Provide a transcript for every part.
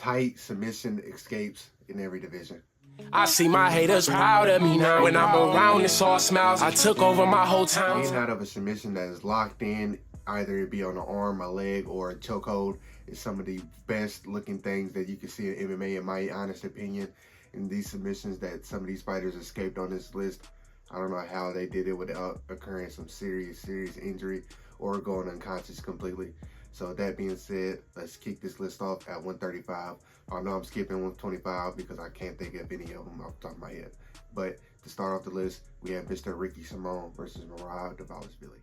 tight submission escapes in every division. I see my haters proud of me now. When I'm around, it's all smiles. I took over my whole town. Getting out of a submission that is locked in, either it be on an arm, a leg, or a chokehold, is some of the best looking things that you can see in MMA, in my honest opinion. And these submissions that some of these fighters escaped on this list, I don't know how they did it without incurring some serious injury or going unconscious completely. So that being said, let's kick this list off at 135. I know I'm skipping 125 because I can't think of any of them off the top of my head. But to start off the list, we have Mr. Ricky Simon versus Merab Dvalishvili.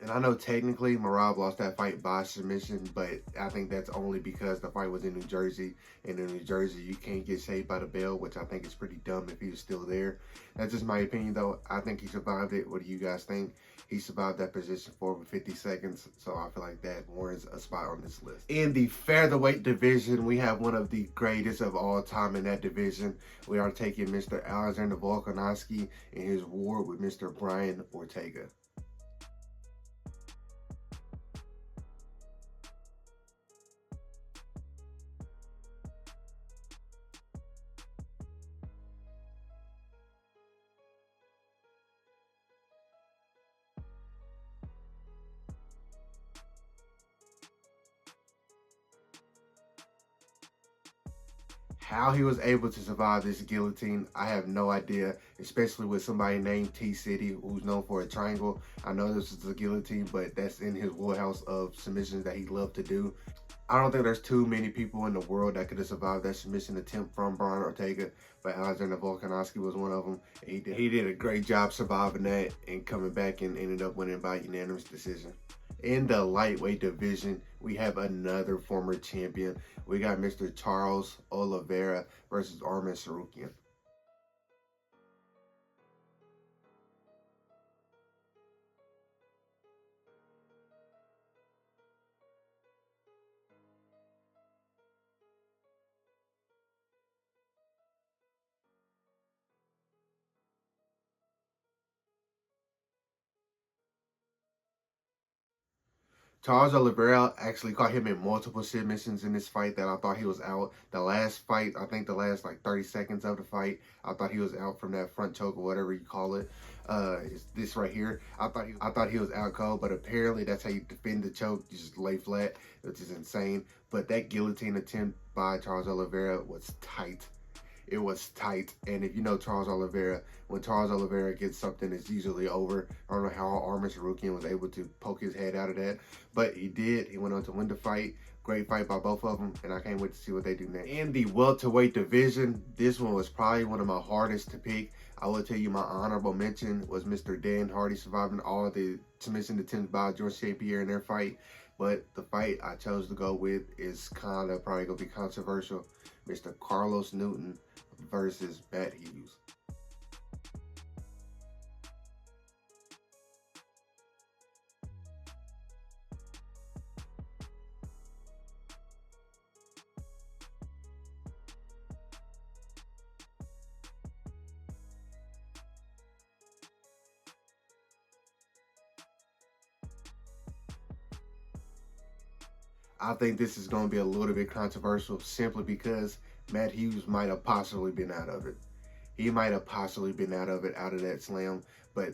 And I know technically Merab lost that fight by submission, but I think that's only because the fight was in New Jersey. And in New Jersey, you can't get saved by the bell, which I think is pretty dumb if he was still there. That's just my opinion, though. I think he survived it. What do you guys think? He survived that position for over 50 seconds, so I feel like that warrants a spot on this list. In the featherweight division, we have one of the greatest of all time in that division. We are taking Mr. Alexander Volkanovski in his war with Mr. Brian Ortega. How he was able to survive this guillotine, I have no idea, especially with somebody named T-City, who's known for a triangle. I know this is a guillotine, but that's in his wheelhouse of submissions that he loved to do. I don't think there's too many people in the world that could have survived that submission attempt from Brian Ortega, but Alexander Volkanovski was one of them. He did a great job surviving that and coming back and ended up winning by unanimous decision. In the lightweight division, we have another former champion. We got Mr. Charles Oliveira versus Arman Tsarukyan. Charles Oliveira actually caught him in multiple submissions in this fight that I thought he was out. The last fight, I think the last like 30 seconds of the fight, I thought he was out from that front choke or whatever you call it. It's this right here. I thought he was out cold, but apparently that's how you defend the choke. You just lay flat, which is insane. But that guillotine attempt by Charles Oliveira was tight. It was tight. And if you know Charles Oliveira, when Charles Oliveira gets something, it's usually over. I don't know how Arman Tsarukyan was able to poke his head out of that, but he did. He went on to win the fight. Great fight by both of them, and I can't wait to see what they do next. In the welterweight division, this one was probably one of my hardest to pick. I will tell you my honorable mention was Mr. Dan Hardy surviving all of the submission attempts by George St. Pierre in their fight. But the fight I chose to go with is kind of probably going to be controversial. Mr. Carlos Newton versus Matt Hughes. I think this is going to be a little bit controversial simply because Matt Hughes might have possibly been out of it. He might have possibly been out of that slam, but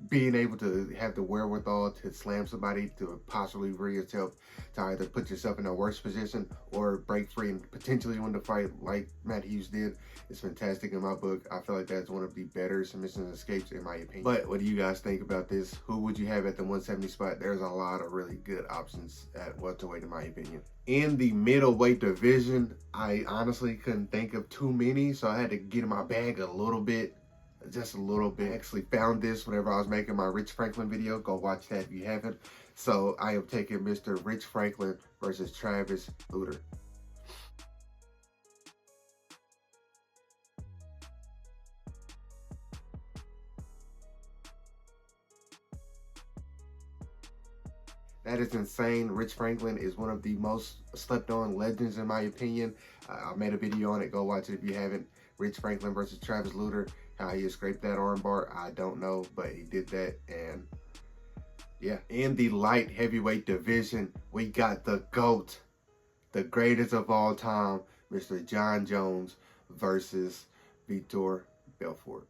being able to have the wherewithal to slam somebody to possibly bring yourself to either put yourself in a worse position or break free and potentially win the fight like Matt Hughes did is fantastic in my book. I feel like that's one of the better submission escapes in my opinion. But what do you guys think about this? Who would you have at the 170 spot? There's a lot of really good options at welterweight in my opinion. In the middleweight division, I honestly couldn't think of too many, so I had to get in my bag a little bit. Just a little bit. I actually found this whenever I was making my Rich Franklin video. Go watch that if you haven't. So I am taking Mr. Rich Franklin versus Travis Utter. That is insane. Rich Franklin is one of the most slept on legends in my opinion. I made a video on it. Go watch it if you haven't. Rich Franklin versus Travis Lutter. How he escaped that armbar, I don't know, but he did that. And yeah, in the light heavyweight division, we got the GOAT, the greatest of all time, Mr. Jon Jones versus Vitor Belfort.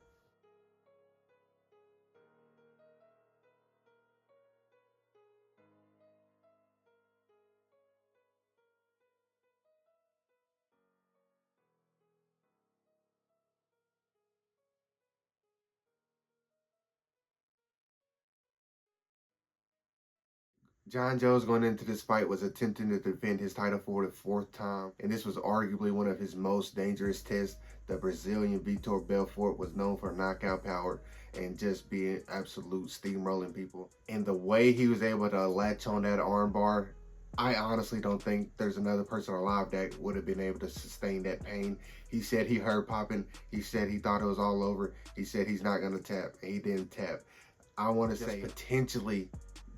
Jon Jones going into this fight was attempting to defend his title for the 4th time, and this was arguably one of his most dangerous tests. The Brazilian Vitor Belfort was known for knockout power and just being absolute steamrolling people. And the way he was able to latch on that armbar, I honestly don't think there's another person alive that would have been able to sustain that pain. He said he heard popping. He said he thought it was all over. He said he's not going to tap, and he didn't tap. I want to say potentially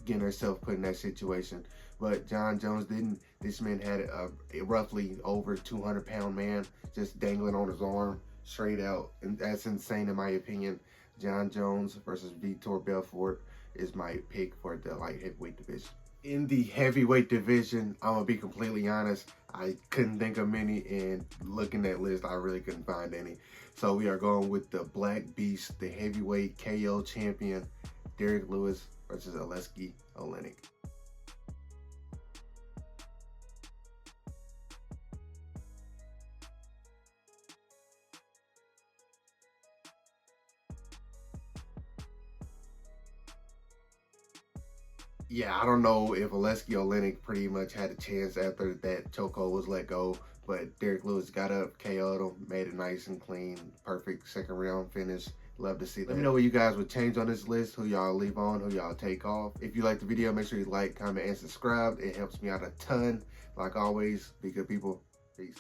getting herself put in that situation, but Jon Jones didn't. This man had a roughly over 200-pound man just dangling on his arm straight out, and that's insane in my opinion. Jon Jones versus Vitor Belfort is my pick for the light heavyweight division. In the heavyweight division, I'm gonna be completely honest, I couldn't think of many, and looking at list, I really couldn't find any. So we are going with the Black Beast, the heavyweight KO champion, Derrick Lewis versus Aleksei Oleinik. Yeah, I don't know if Aleksei Oleinik pretty much had a chance after that chokehold was let go, but Derrick Lewis got up, KO'd him, made it nice and clean, perfect 2nd round finish. Love to see that. Let me know what you guys would change on this list, who y'all leave on, who y'all take off. If you like the video, make sure you like, comment, and subscribe. It helps me out a ton. Like always, be good people. Peace.